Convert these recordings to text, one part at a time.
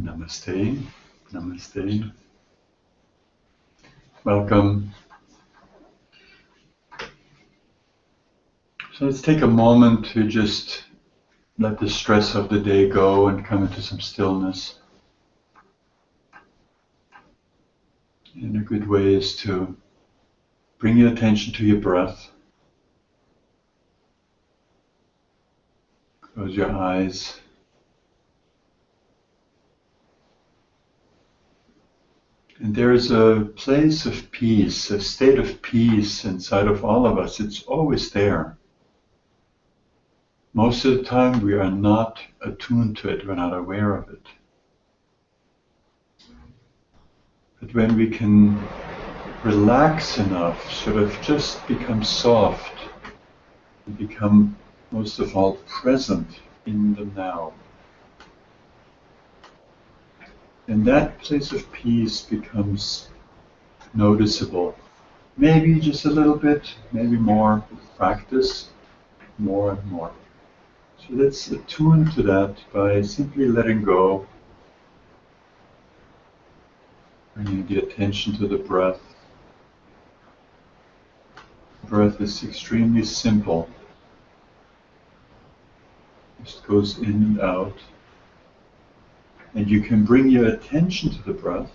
Namaste, Namaste. Welcome. So let's take a moment to just let the stress of the day go and come into some stillness. And a good way is to bring your attention to your breath. Close your eyes. And there is a place of peace, a state of peace inside of all of us. It's always there. Most of the time we are not attuned to it, we're not aware of it. But when we can relax enough, sort of just become soft, and become most of all present in the now, and that place of peace becomes noticeable. Maybe just a little bit, maybe more. Practice more and more. So let's attune to that by simply letting go, bringing the attention to the breath. Breath is extremely simple. Just goes in and out. And you can bring your attention to the breath,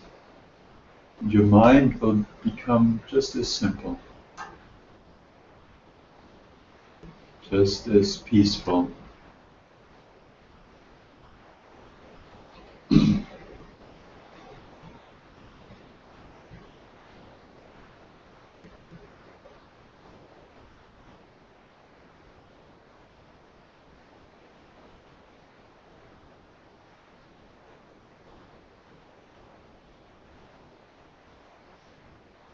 and your mind will become just as simple, just as peaceful.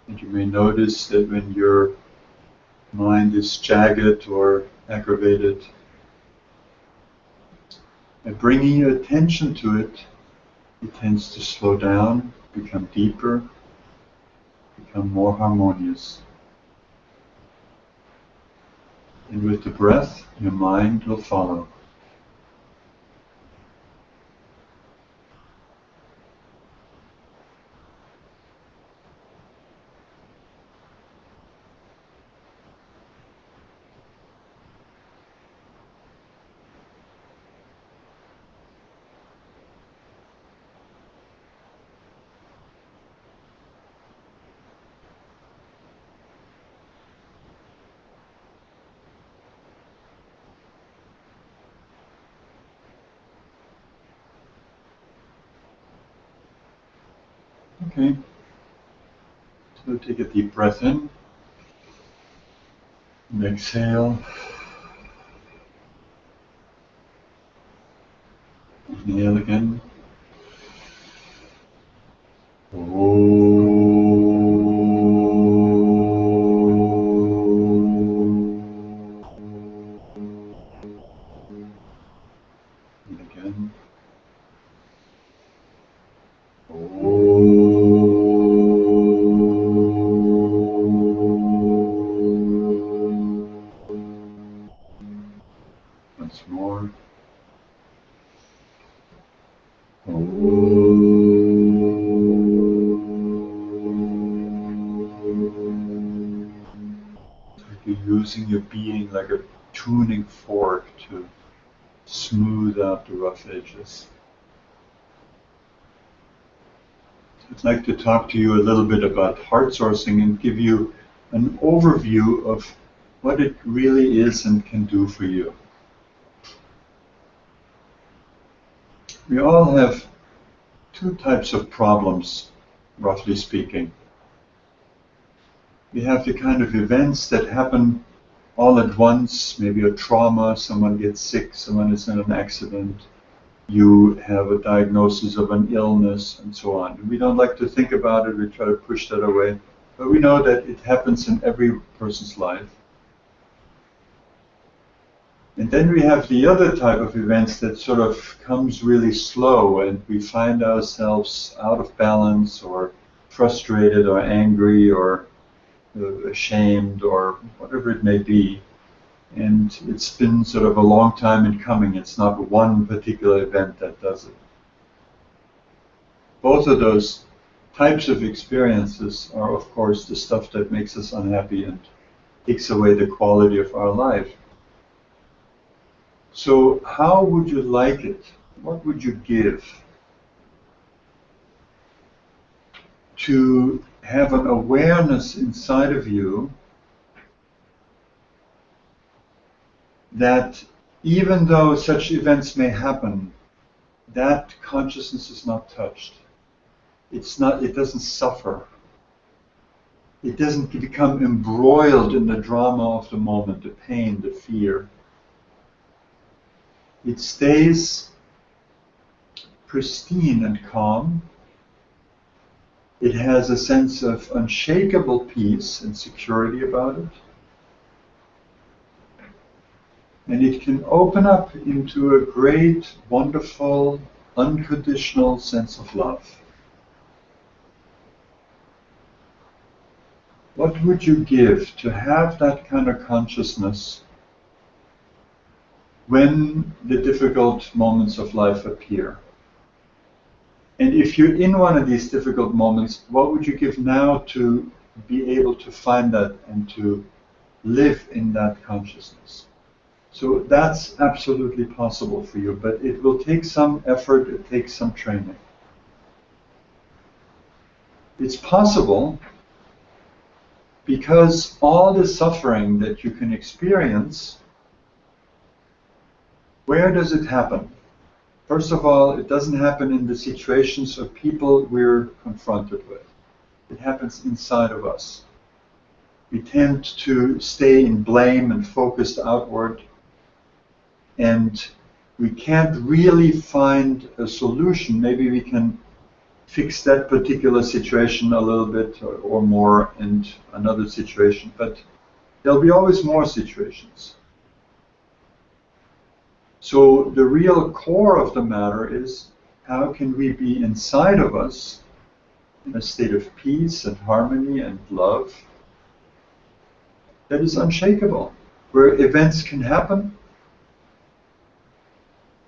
And you may notice that when your mind is jagged or aggravated, by bringing your attention to it, it tends to slow down, become deeper, become more harmonious. And with the breath, your mind will follow. Okay, so take a deep breath in, and exhale, inhale again. And again. Once more. It's like you're using your being like a tuning fork to smooth out the rough edges. I'd like to talk to you a little bit about HeartSourcing and give you an overview of what it really is and can do for you. We all have two types of problems, roughly speaking. We have the kind of events that happen all at once, maybe a trauma, someone gets sick, someone is in an accident, you have a diagnosis of an illness, and so on. We don't like to think about it, we try to push that away, but we know that it happens in every person's life. And then we have the other type of events that sort of comes really slow, and we find ourselves out of balance, or frustrated, or angry, or ashamed, or whatever it may be. And it's been sort of a long time in coming. It's not one particular event that does it. Both of those types of experiences are, of course, the stuff that makes us unhappy and takes away the quality of our life. So how would you like it? What would you give to have an awareness inside of you that even though such events may happen, that consciousness is not touched. It doesn't suffer. It doesn't become embroiled in the drama of the moment, the pain, the fear. It stays pristine and calm. It has a sense of unshakable peace and security about it. And it can open up into a great, wonderful, unconditional sense of love. What would you give to have that kind of consciousness when the difficult moments of life appear? And if you're in one of these difficult moments, what would you give now to be able to find that and to live in that consciousness? So that's absolutely possible for you, but it will take some effort, it takes some training. It's possible because all the suffering that you can experience, where does it happen? First of all, it doesn't happen in the situations of people we're confronted with. It happens inside of us. We tend to stay in blame and focused outward, and we can't really find a solution. Maybe we can fix that particular situation a little bit or more in another situation, but there'll be always more situations. So the real core of the matter is, how can we be inside of us in a state of peace and harmony and love that is unshakable, where events can happen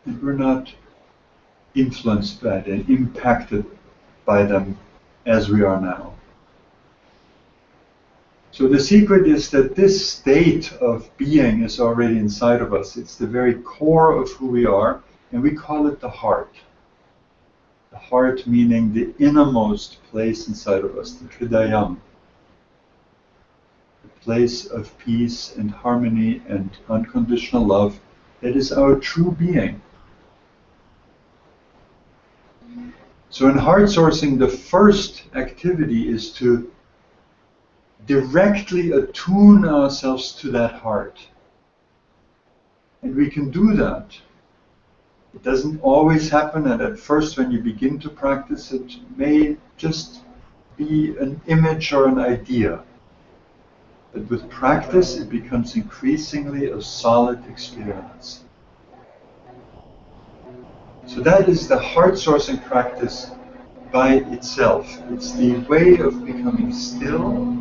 and we're not influenced by them, impacted by them as we are now. So the secret is that this state of being is already inside of us. It's the very core of who we are, and we call it the heart. The heart meaning the innermost place inside of us, the Hridayam. The place of peace and harmony and unconditional love that is our true being. So in heart sourcing, the first activity is to directly attune ourselves to that heart. And we can do that. It doesn't always happen, and at first when you begin to practice, it may just be an image or an idea. But with practice, it becomes increasingly a solid experience. So that is the heart sourcing practice by itself. It's the way of becoming still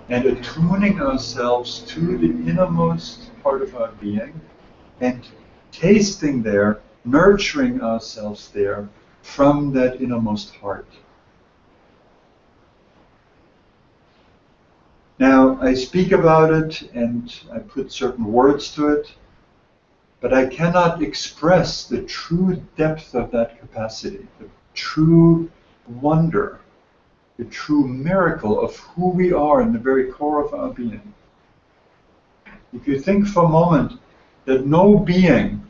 and attuning ourselves to the innermost part of our being and tasting there, nurturing ourselves there from that innermost heart. Now, I speak about it and I put certain words to it, but I cannot express the true depth of that capacity, the true wonder, the true miracle of who we are in the very core of our being. If you think for a moment that no being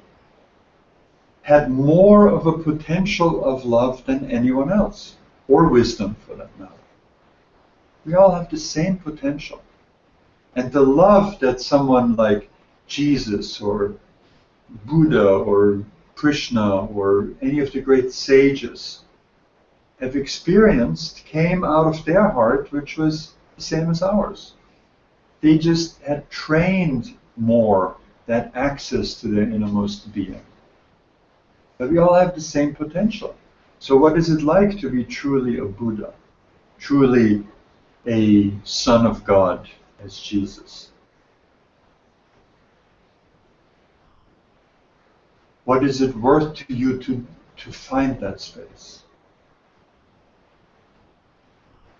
had more of a potential of love than anyone else, or wisdom for that matter. We all have the same potential. And the love that someone like Jesus or Buddha or Krishna or any of the great sages have experienced came out of their heart, which was the same as ours. They just had trained more that access to their innermost being. But we all have the same potential. So what is it like to be truly a Buddha, truly a son of God as Jesus? What is it worth to you to to find that space.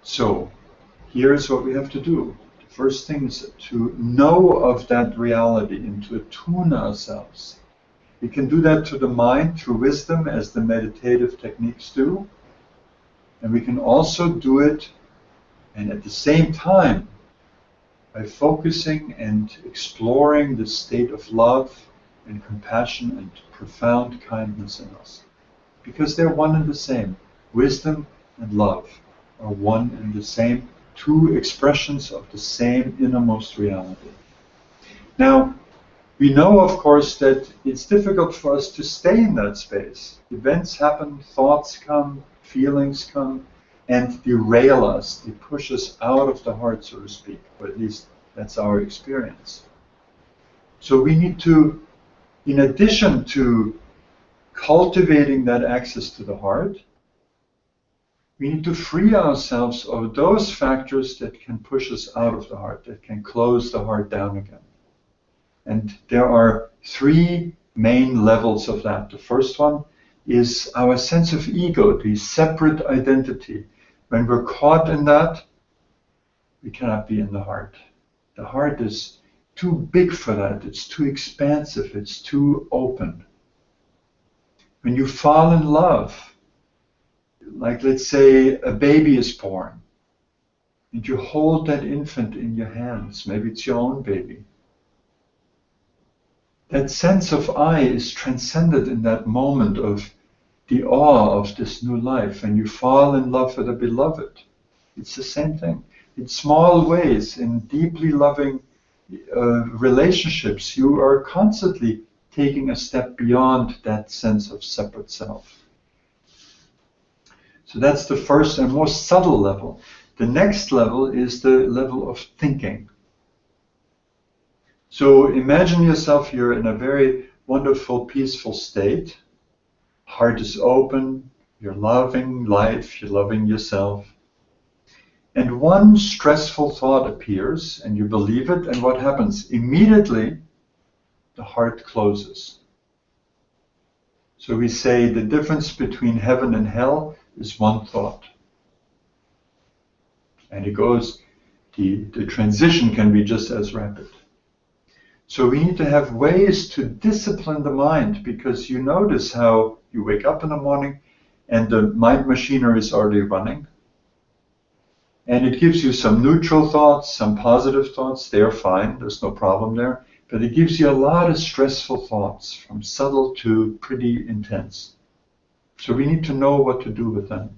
So, here's what we have to do. The first thing is to know of that reality and to attune ourselves. We can do that to the mind through wisdom, as the meditative techniques do. And we can also do it, and at the same time, by focusing and exploring the state of love and compassion and profound kindness in us. Because they're one and the same. Wisdom and love are one and the same, two expressions of the same innermost reality. Now, we know, of course, that it's difficult for us to stay in that space. Events happen, thoughts come, feelings come, and derail us. They push us out of the heart, so to speak, or at least that's our experience. So we need to, in addition to cultivating that access to the heart, we need to free ourselves of those factors that can push us out of the heart, that can close the heart down again. And there are three main levels of that. The first one is our sense of ego, the separate identity. When we're caught in that, we cannot be in the heart. The heart is too big for that. It's too expansive. It's too open. When you fall in love, like let's say a baby is born, and you hold that infant in your hands, maybe it's your own baby. That sense of I is transcended in that moment of the awe of this new life. When you fall in love with a beloved, it's the same thing. In small ways, in deeply loving relationships, you are constantly taking a step beyond that sense of separate self. So that's the first and most subtle level. The next level is the level of thinking. So imagine yourself, you're in a very wonderful, peaceful state. Heart is open, you're loving life, you're loving yourself. And one stressful thought appears, and you believe it, and what happens? Immediately, the heart closes. So we say the difference between heaven and hell is one thought. And it goes, the transition can be just as rapid. So we need to have ways to discipline the mind, because you notice how you wake up in the morning and the mind machinery is already running. And it gives you some neutral thoughts, some positive thoughts. They're fine, there's no problem there. But it gives you a lot of stressful thoughts, from subtle to pretty intense. So we need to know what to do with them.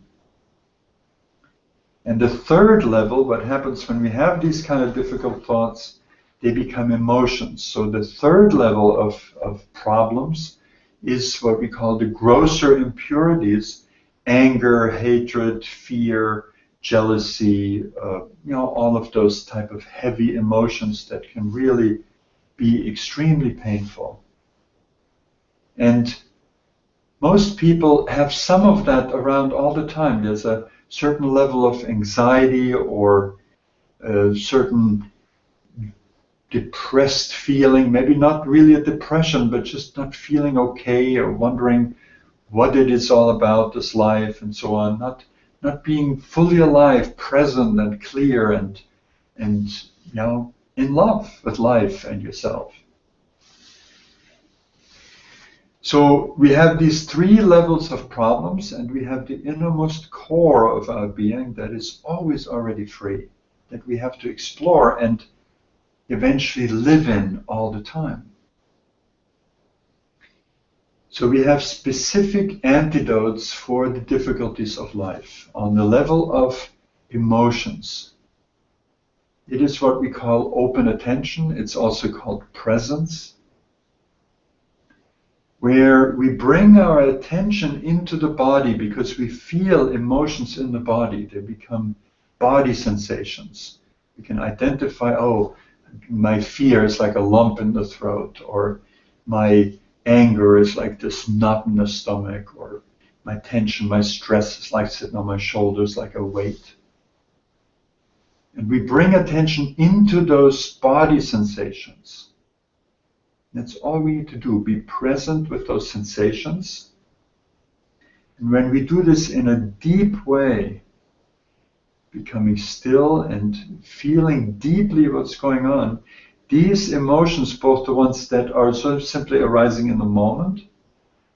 And the third level, what happens when we have these kind of difficult thoughts, they become emotions. So the third level of problems is what we call the grosser impurities: anger, hatred, fear, jealousy, all of those type of heavy emotions that can really be extremely painful. And most people have some of that around all the time. There's a certain level of anxiety or a certain depressed feeling, maybe not really a depression, but just not feeling okay or wondering what it is all about, this life and so on, not being fully alive, present and clear and in love with life and yourself. So we have these three levels of problems, and we have the innermost core of our being that is always already free, that we have to explore and eventually live in all the time. So we have specific antidotes for the difficulties of life on the level of emotions. It is what we call open attention. It's also called presence, where we bring our attention into the body because we feel emotions in the body. They become body sensations. We can identify, oh, my fear is like a lump in the throat, or my anger is like this knot in the stomach, or my tension, my stress is like sitting on my shoulders like a weight. And we bring attention into those body sensations. That's all we need to do, be present with those sensations. And when we do this in a deep way, becoming still and feeling deeply what's going on, these emotions, both the ones that are sort of simply arising in the moment,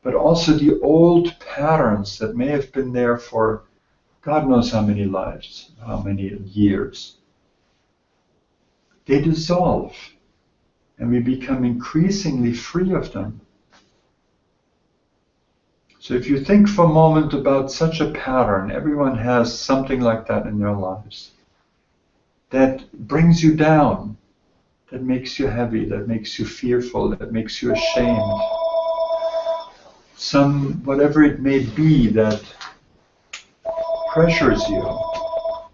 but also the old patterns that may have been there for God knows how many lives, how many years, they dissolve and we become increasingly free of them. So if you think for a moment about such a pattern, everyone has something like that in their lives, that brings you down, that makes you heavy, that makes you fearful, that makes you ashamed. Whatever it may be that pressures you,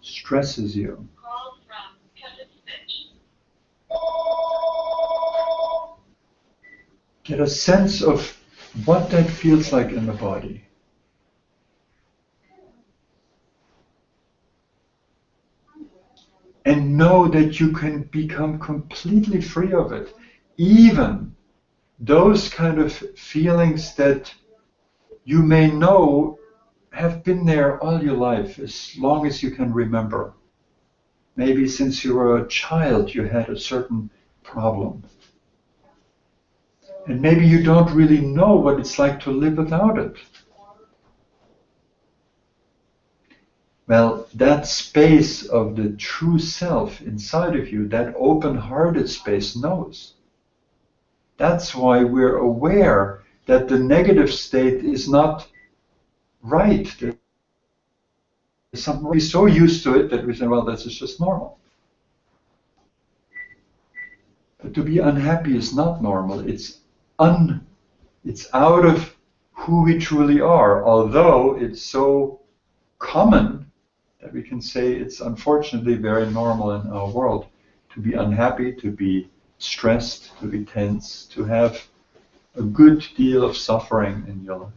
stresses you. Get a sense of what that feels like in the body. And know that you can become completely free of it. Even those kind of feelings that you may know have been there all your life, as long as you can remember. Maybe since you were a child you had a certain problem. And maybe you don't really know what it's like to live without it. Well, that space of the true self inside of you, that open-hearted space, knows. That's why we're aware that the negative state is not right. There's something, we're so used to it that we say, well, this is just normal. But to be unhappy is not normal. It's out of who we truly are, although it's so common that we can say it's unfortunately very normal in our world to be unhappy, to be stressed, to be tense, to have a good deal of suffering in your life.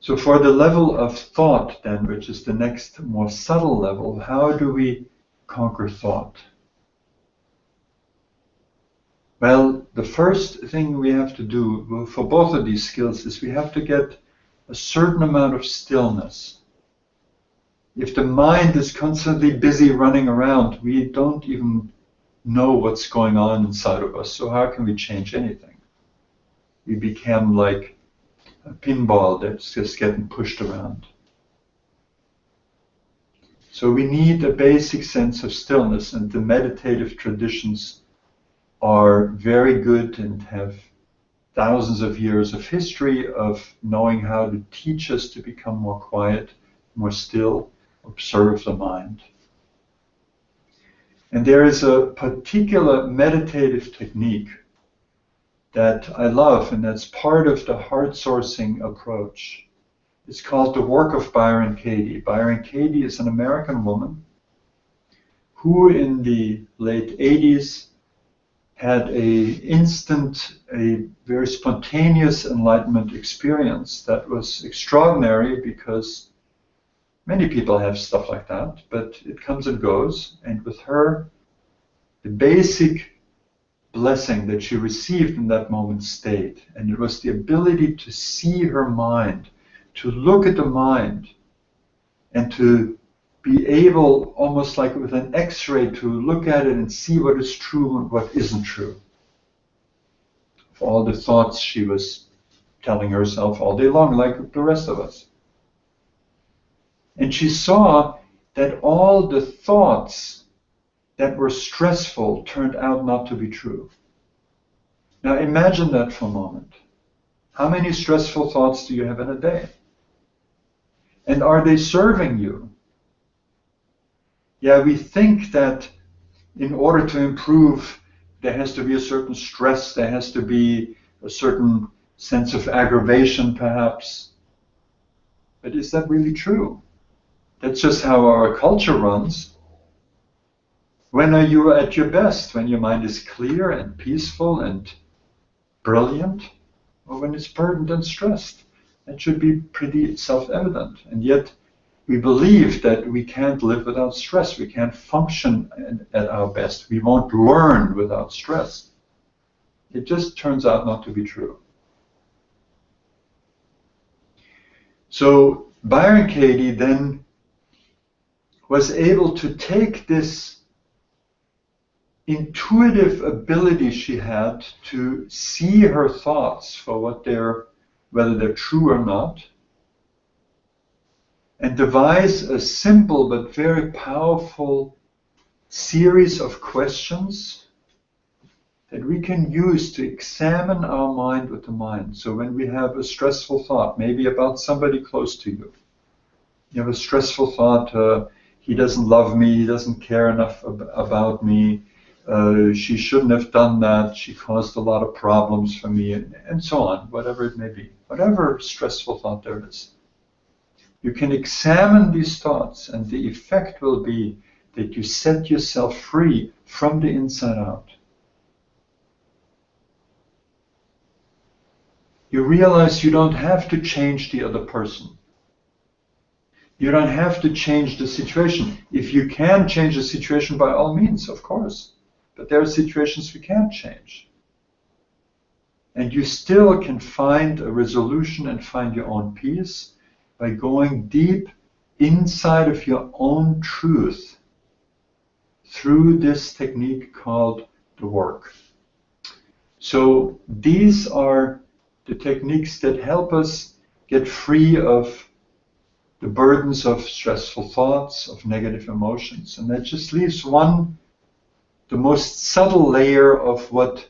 So for the level of thought then, which is the next more subtle level, how do we conquer thought? Well, the first thing we have to do for both of these skills is we have to get a certain amount of stillness. If the mind is constantly busy running around, we don't even know what's going on inside of us. So how can we change anything? We become like a pinball that's just getting pushed around. So we need a basic sense of stillness, and the meditative traditions are very good and have thousands of years of history of knowing how to teach us to become more quiet, more still, observe the mind. And there is a particular meditative technique that I love, and that's part of the HeartSourcing approach. It's called the work of Byron Katie. Byron Katie is an American woman who in the late 80s had a very spontaneous enlightenment experience that was extraordinary, because many people have stuff like that, but it comes and goes. And with her, the basic blessing that she received in that moment stayed, and it was the ability to see her mind, to look at the mind, and to be able, almost like with an X-ray, to look at it and see what is true and what isn't true. Of all the thoughts she was telling herself all day long, like the rest of us. And she saw that all the thoughts that were stressful turned out not to be true. Now imagine that for a moment. How many stressful thoughts do you have in a day? And are they serving you? Yeah, we think that in order to improve, there has to be a certain stress, there has to be a certain sense of aggravation, perhaps. But is that really true? That's just how our culture runs. When are you at your best? When your mind is clear and peaceful and brilliant? Or when it's burdened and stressed? That should be pretty self-evident. And yet, we believe that we can't live without stress. We can't function at our best. We won't learn without stress. It just turns out not to be true. So Byron Katie then was able to take this intuitive ability she had to see her thoughts for what whether they're true or not, and devise a simple but very powerful series of questions that we can use to examine our mind with the mind. So when we have a stressful thought, maybe about somebody close to you, you have a stressful thought, he doesn't love me, he doesn't care enough about me, she shouldn't have done that, she caused a lot of problems for me, and so on, whatever it may be. Whatever stressful thought there is. You can examine these thoughts, and the effect will be that you set yourself free from the inside out. You realize you don't have to change the other person. You don't have to change the situation. If you can change the situation, by all means, of course. But there are situations we can't change. And you still can find a resolution and find your own peace by going deep inside of your own truth through this technique called the work. So these are the techniques that help us get free of the burdens of stressful thoughts, of negative emotions. And that just leaves the most subtle layer of what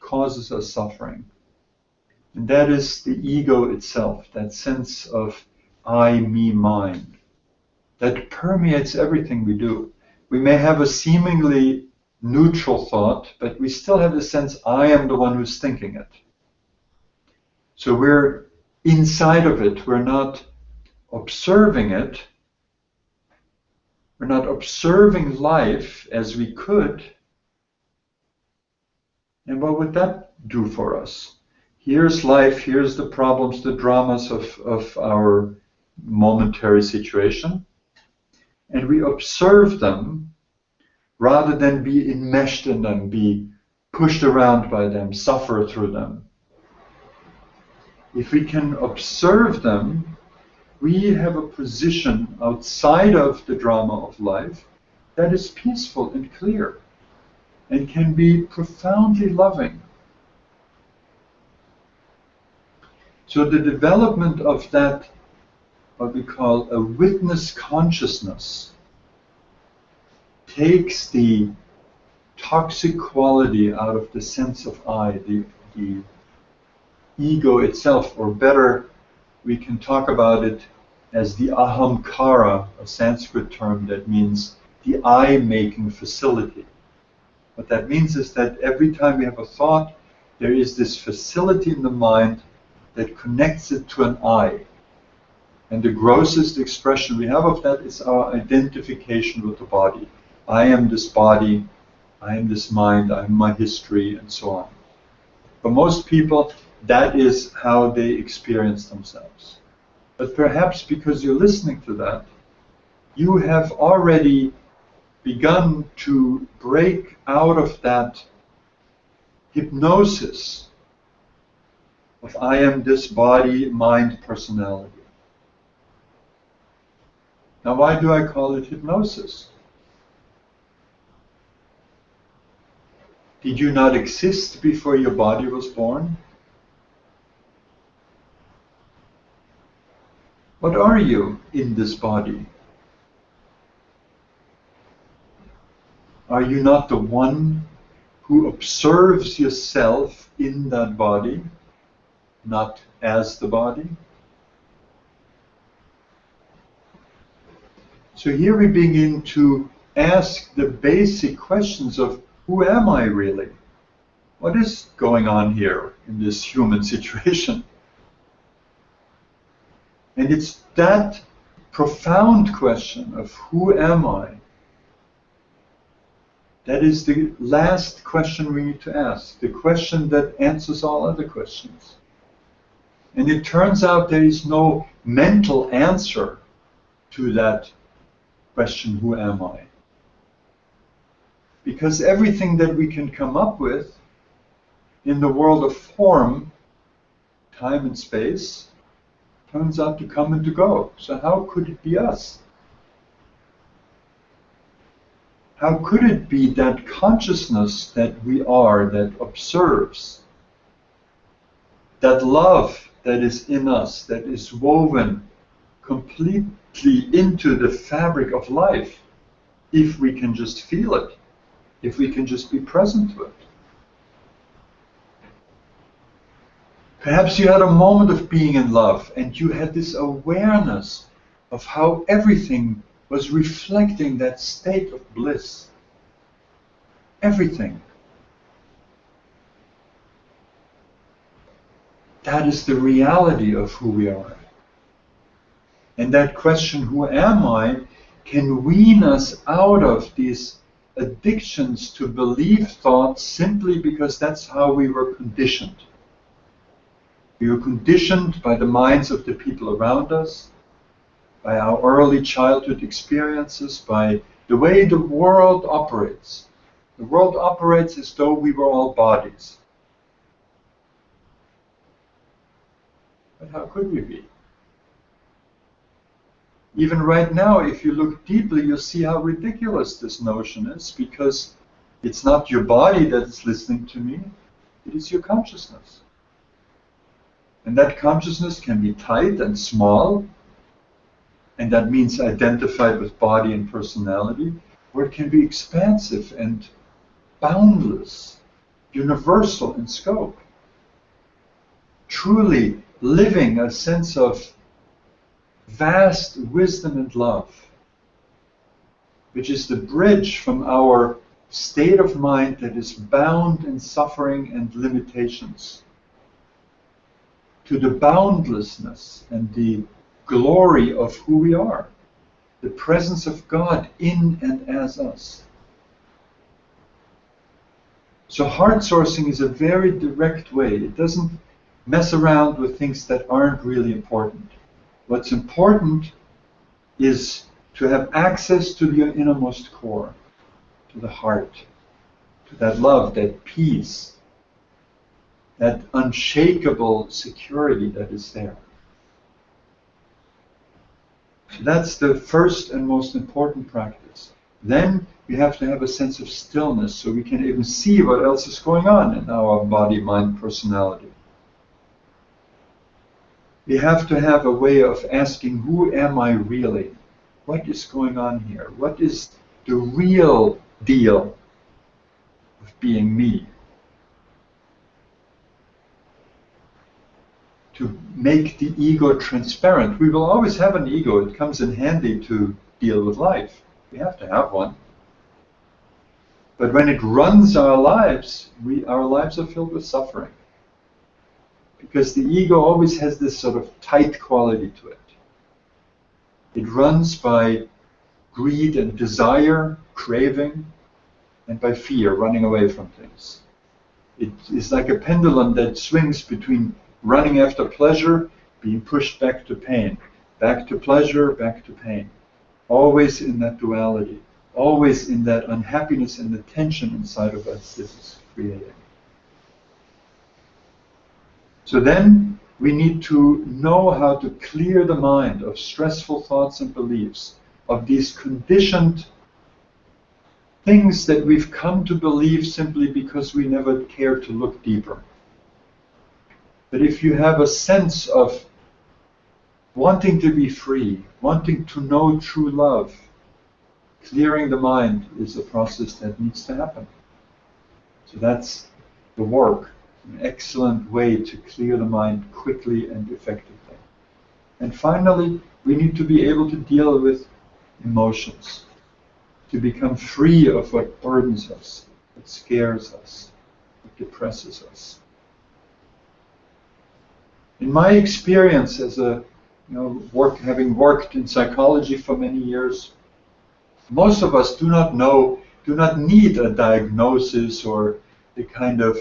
causes us suffering. And that is the ego itself, that sense of I, me, mine, that permeates everything we do. We may have a seemingly neutral thought, but we still have the sense I am the one who's thinking it. So we're inside of it, we're not observing it, we're not observing life as we could. And what would that do for us? Here's life, here's the problems, the dramas of our momentary situation, and we observe them rather than be enmeshed in them, be pushed around by them, suffer through them. If we can observe them, we have a position outside of the drama of life that is peaceful and clear and can be profoundly loving. So the development of that, what we call a witness consciousness, takes the toxic quality out of the sense of I, the ego itself, or better, we can talk about it as the ahamkara, a Sanskrit term that means the I-making facility. What that means is that every time we have a thought, there is this facility in the mind that connects it to an I. And the grossest expression we have of that is our identification with the body. I am this body, I am this mind, I am my history, and so on. For most people, that is how they experience themselves. But perhaps because you're listening to that, you have already begun to break out of that hypnosis of I am this body, mind, personality. Now, why do I call it hypnosis? Did you not exist before your body was born? What are you in this body? Are you not the one who observes yourself in that body, not as the body? So here we begin to ask the basic questions of who am I really? What is going on here in this human situation? And it's that profound question of who am I that is the last question we need to ask, the question that answers all other questions. And it turns out there is no mental answer to that question, who am I? Because everything that we can come up with in the world of form, time and space, turns out to come and to go. So how could it be us? How could it be that consciousness that we are, that observes, that love that is in us, that is woven completely into the fabric of life, if we can just feel it, if we can just be present to it? Perhaps you had a moment of being in love and you had this awareness of how everything was reflecting that state of bliss. Everything. That is the reality of who we are. And that question, who am I, can wean us out of these addictions to belief thoughts simply because that's how we were conditioned. We were conditioned by the minds of the people around us, by our early childhood experiences, by the way the world operates. The world operates as though we were all bodies. But how could we be? Even right now, if you look deeply, you'll see how ridiculous this notion is, because it's not your body that's listening to me, it is your consciousness. And that consciousness can be tight and small, and that means identified with body and personality, or it can be expansive and boundless, universal in scope. Truly living a sense of vast wisdom and love, which is the bridge from our state of mind that is bound in suffering and limitations, to the boundlessness and the glory of who we are, the presence of God in and as us. So heart sourcing is a very direct way. It doesn't mess around with things that aren't really important. What's important is to have access to your innermost core, to the heart, to that love, that peace, that unshakable security that is there. So that's the first and most important practice. Then we have to have a sense of stillness so we can even see what else is going on in our body, mind, personality. We have to have a way of asking, who am I really? What is going on here? What is the real deal of being me? To make the ego transparent. We will always have an ego. It comes in handy to deal with life. We have to have one. But when it runs our lives are filled with suffering. Because the ego always has this sort of tight quality to it. It runs by greed and desire, craving, and by fear, running away from things. It is like a pendulum that swings between running after pleasure, being pushed back to pain, back to pleasure, back to pain. Always in that duality, always in that unhappiness and the tension inside of us this is creating. So then we need to know how to clear the mind of stressful thoughts and beliefs, of these conditioned things that we've come to believe simply because we never cared to look deeper. But if you have a sense of wanting to be free, wanting to know true love, clearing the mind is a process that needs to happen. So that's the work, an excellent way to clear the mind quickly and effectively. And finally, we need to be able to deal with emotions, to become free of what burdens us, what scares us, what depresses us. In my experience as having worked in psychology for many years, most of us do not need a diagnosis or the kind of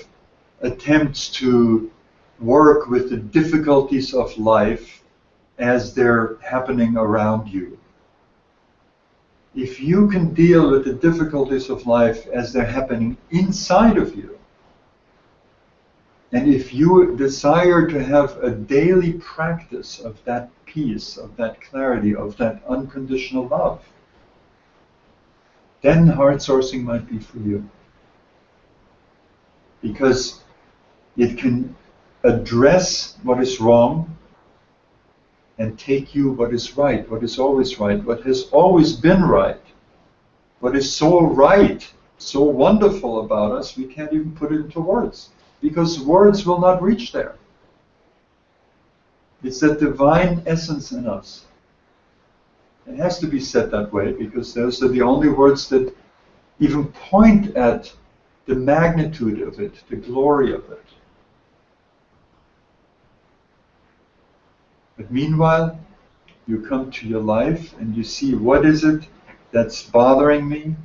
attempts to work with the difficulties of life as they're happening around you. If you can deal with the difficulties of life as they're happening inside of you, And if you desire to have a daily practice of that peace, of that clarity, of that unconditional love, then heart sourcing might be for you. Because it can address what is wrong and take you what is right, what is always right, what has always been right, what is so right, so wonderful about us, we can't even put it into words, because words will not reach there. It's that divine essence in us. It has to be said that way, because those are the only words that even point at the magnitude of it, the glory of it. But meanwhile, you come to your life and you see what is it that's bothering me,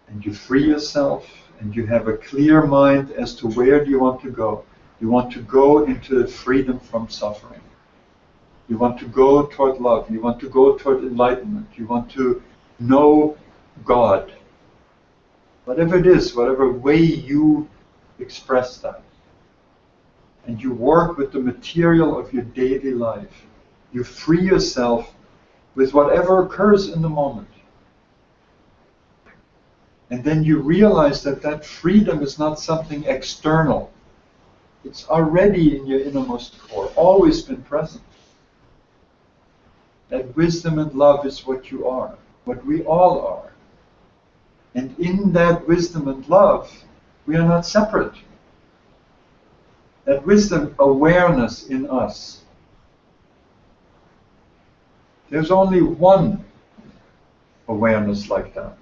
and you free yourself, and you have a clear mind as to where do you want to go. You want to go into the freedom from suffering. You want to go toward love. You want to go toward enlightenment. You want to know God. Whatever it is, whatever way you express that. And you work with the material of your daily life. You free yourself with whatever occurs in the moment. And then you realize that that freedom is not something external. It's already in your innermost core, always been present. That wisdom and love is what you are, what we all are. And in that wisdom and love, we are not separate. That wisdom awareness in us. There's only one awareness like that.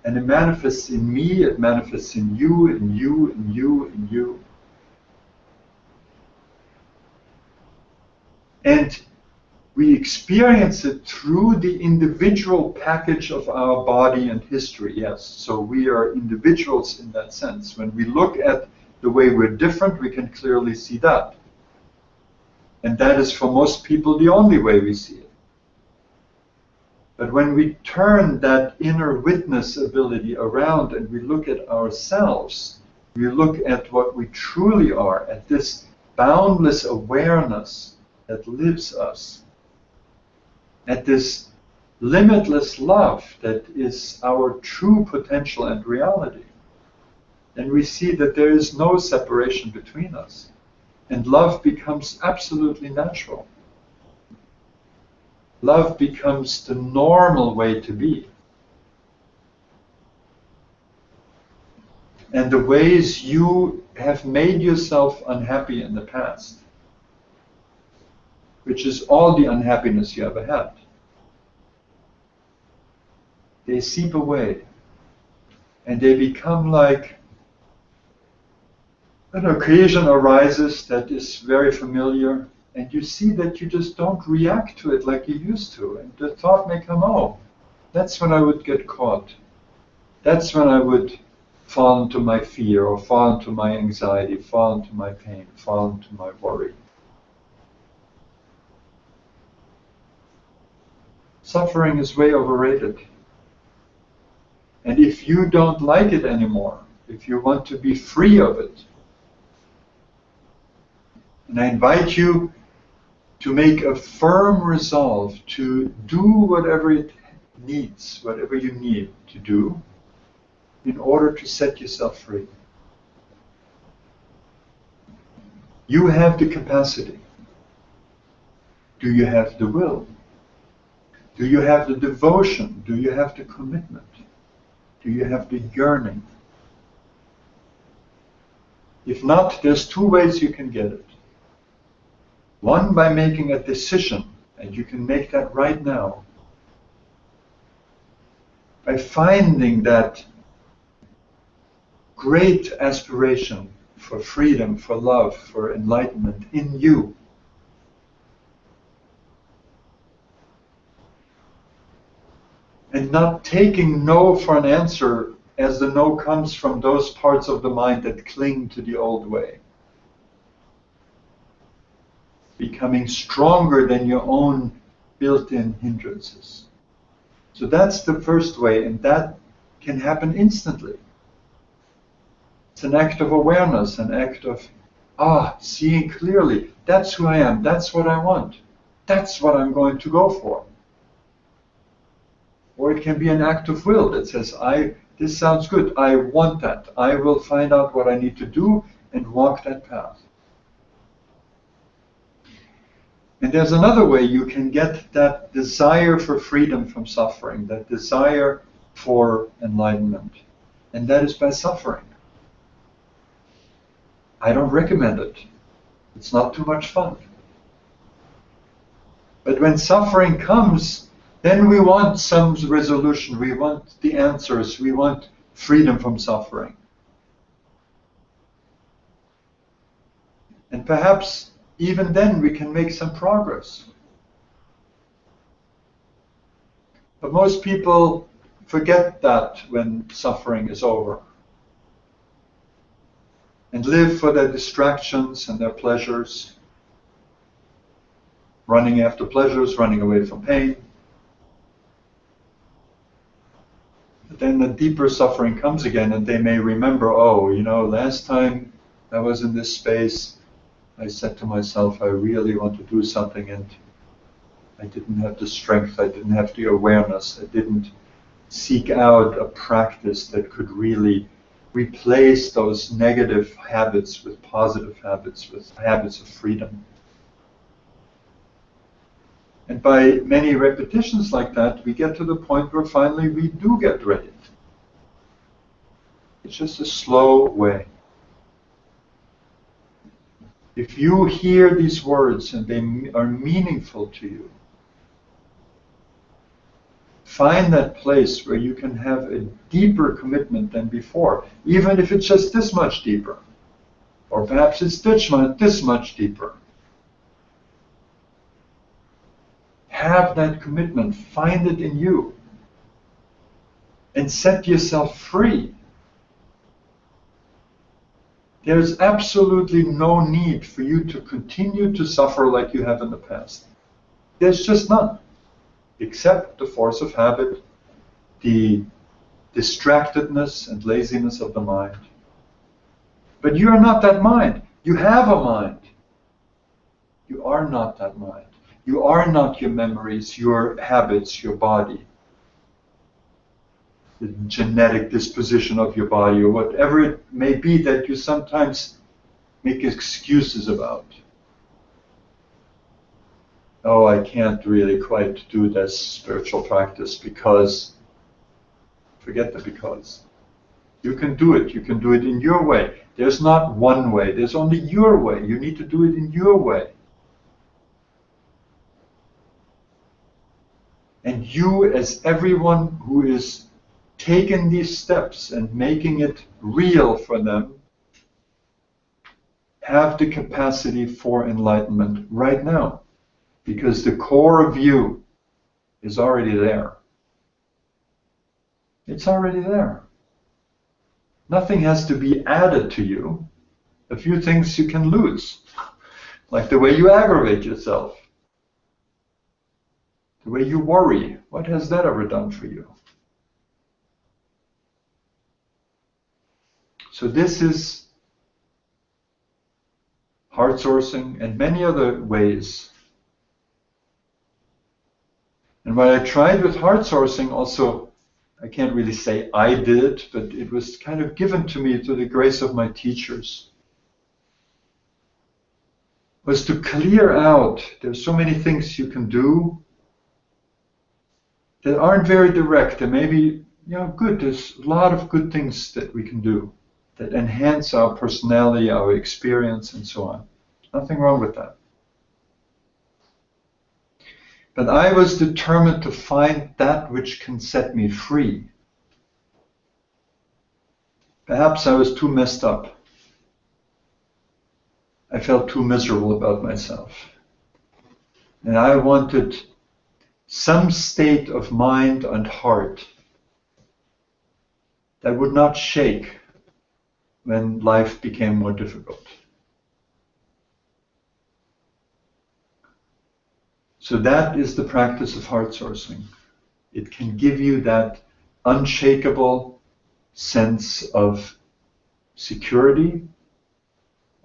And it manifests in me, it manifests in you, in you, in you, in you. And we experience it through the individual package of our body and history, yes. So we are individuals in that sense. When we look at the way we're different, we can clearly see that. And that is for most people the only way we see it. But when we turn that inner witness ability around and we look at ourselves, we look at what we truly are, at this boundless awareness that lives us, at this limitless love that is our true potential and reality, then we see that there is no separation between us. And love becomes absolutely natural. Love becomes the normal way to be. And the ways you have made yourself unhappy in the past, which is all the unhappiness you ever had, they seep away. And they become like an occasion arises that is very familiar, and you see that you just don't react to it like you used to. And the thought may come, oh, that's when I would get caught. That's when I would fall into my fear, or fall into my anxiety, fall into my pain, fall into my worry. Suffering is way overrated. And if you don't like it anymore, if you want to be free of it, and I invite you to make a firm resolve to do whatever it needs, whatever you need to do, in order to set yourself free. You have the capacity. Do you have the will? Do you have the devotion? Do you have the commitment? Do you have the yearning? If not, there's two ways you can get it. One, by making a decision, and you can make that right now. By finding that great aspiration for freedom, for love, for enlightenment in you. And not taking no for an answer, as the no comes from those parts of the mind that cling to the old way. Becoming stronger than your own built-in hindrances. So that's the first way, and that can happen instantly. It's an act of awareness, an act of, seeing clearly, that's who I am, that's what I want, that's what I'm going to go for. Or it can be an act of will that says, this sounds good, I want that, I will find out what I need to do and walk that path. And there's another way you can get that desire for freedom from suffering, that desire for enlightenment, and that is by suffering. I don't recommend it. It's not too much fun. But when suffering comes, then we want some resolution, we want the answers, we want freedom from suffering. And perhaps even then we can make some progress. But most people forget that when suffering is over and live for their distractions and their pleasures, running after pleasures, running away from pain. But then the deeper suffering comes again and they may remember, last time I was in this space, I said to myself, I really want to do something, and I didn't have the strength, I didn't have the awareness, I didn't seek out a practice that could really replace those negative habits with positive habits, with habits of freedom. And by many repetitions like that, we get to the point where finally we do get ready. It's just a slow way. If you hear these words and they are meaningful to you, find that place where you can have a deeper commitment than before, even if it's just this much deeper. Or perhaps it's this much deeper. Have that commitment, find it in you, and set yourself free. There's absolutely no need for you to continue to suffer like you have in the past. There's just none, except the force of habit, the distractedness and laziness of the mind. But you are not that mind. You have a mind. You are not that mind. You are not your memories, your habits, your body, the genetic disposition of your body, or whatever it may be that you sometimes make excuses about. Oh, I can't really quite do this spiritual practice because, forget the because. You can do it. You can do it in your way. There's not one way. There's only your way. You need to do it in your way. And you, as everyone who is taking these steps and making it real for them, have the capacity for enlightenment right now. Because the core of you is already there. It's already there. Nothing has to be added to you. A few things you can lose, like the way you aggravate yourself, the way you worry. What has that ever done for you? So this is heart sourcing and many other ways. And what I tried with heart sourcing also, I can't really say I did it, but it was kind of given to me through the grace of my teachers, was to clear out. There's so many things you can do that aren't very direct. There may be, good. There's a lot of good things that we can do that enhance our personality, our experience, and so on. Nothing wrong with that. But I was determined to find that which can set me free. Perhaps I was too messed up. I felt too miserable about myself. And I wanted some state of mind and heart that would not shake when life became more difficult. So that is the practice of heart sourcing. It can give you that unshakable sense of security,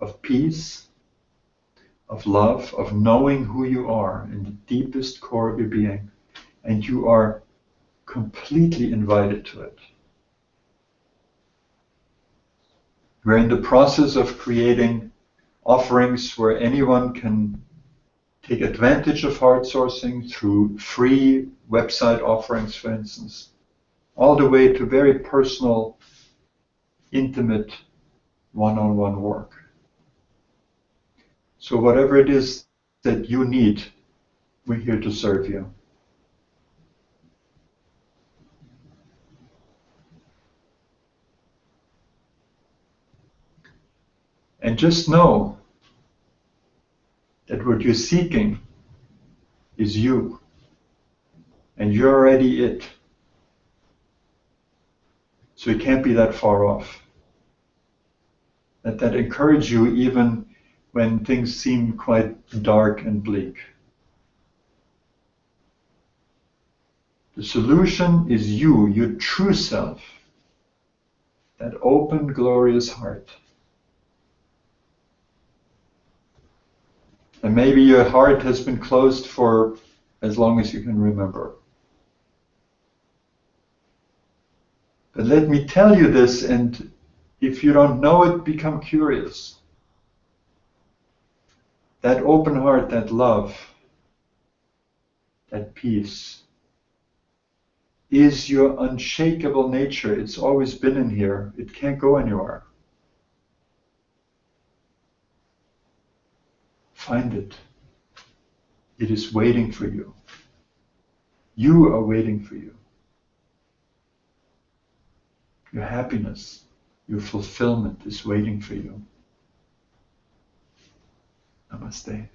of peace, of love, of knowing who you are in the deepest core of your being. And you are completely invited to it. We're in the process of creating offerings where anyone can take advantage of HeartSourcing through free website offerings, for instance, all the way to very personal, intimate, one-on-one work. So whatever it is that you need, we're here to serve you. And just know that what you're seeking is you, and you're already it. So it can't be that far off. Let that encourage you even when things seem quite dark and bleak. The solution is you, your true self, that open, glorious heart. And maybe your heart has been closed for as long as you can remember. But let me tell you this, and if you don't know it, become curious. That open heart, that love, that peace, is your unshakable nature. It's always been in here. It can't go anywhere. Find it. It is waiting for you. You are waiting for you. Your happiness, your fulfillment is waiting for you. Namaste.